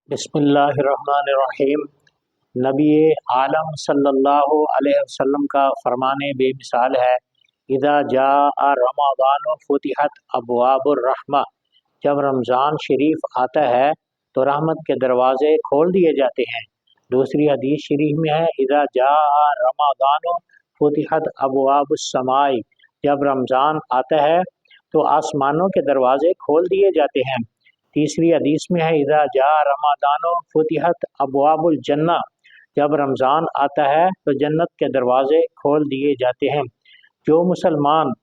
بسم اللہ الرحمن الرحیم۔ نبی عالم صلی اللہ علیہ وسلم کا فرمان بے مثال ہے، اذا جاء رمضان فتحت ابواب الرحمہ، جب رمضان شریف آتا ہے تو رحمت کے دروازے کھول دیے جاتے ہیں۔ دوسری حدیث شریف میں ہے، اذا جاء رمضان فتحت ابواب السماء، جب رمضان آتا ہے تو آسمانوں کے دروازے کھول دیے جاتے ہیں۔ تیسری حدیث میں ہے، اذا جاء رمضان فتحت ابواب الجنہ، جب رمضان آتا ہے تو جنت کے دروازے کھول دیے جاتے ہیں۔ جو مسلمان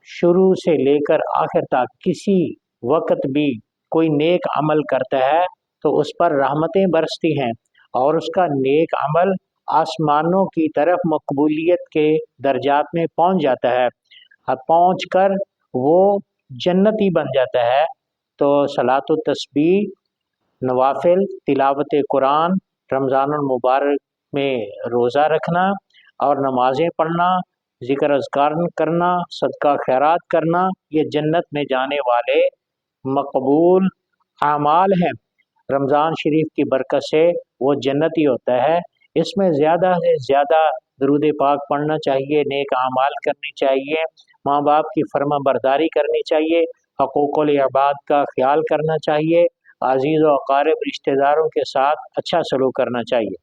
شروع سے لے کر آخر تک کسی وقت بھی کوئی نیک عمل کرتا ہے تو اس پر رحمتیں برستی ہیں اور اس کا نیک عمل آسمانوں کی طرف مقبولیت کے درجات میں پہنچ جاتا ہے، اور پہنچ کر وہ جنتی بن جاتا ہے۔ تو صلاۃ و تسبیح، نوافل، تلاوت قرآن، رمضان المبارک میں روزہ رکھنا اور نمازیں پڑھنا، ذکر اذکار کرنا، صدقہ خیرات کرنا، یہ جنت میں جانے والے مقبول اعمال ہیں۔ رمضان شریف کی برکت سے وہ جنتی ہوتا ہے۔ اس میں زیادہ سے زیادہ درود پاک پڑھنا چاہیے، نیک اعمال کرنے چاہیے، ماں باپ کی فرما برداری کرنی چاہیے، حقوق العباد کا خیال کرنا چاہیے، عزیز و اقارب رشتہ داروں کے ساتھ اچھا سلوک کرنا چاہیے۔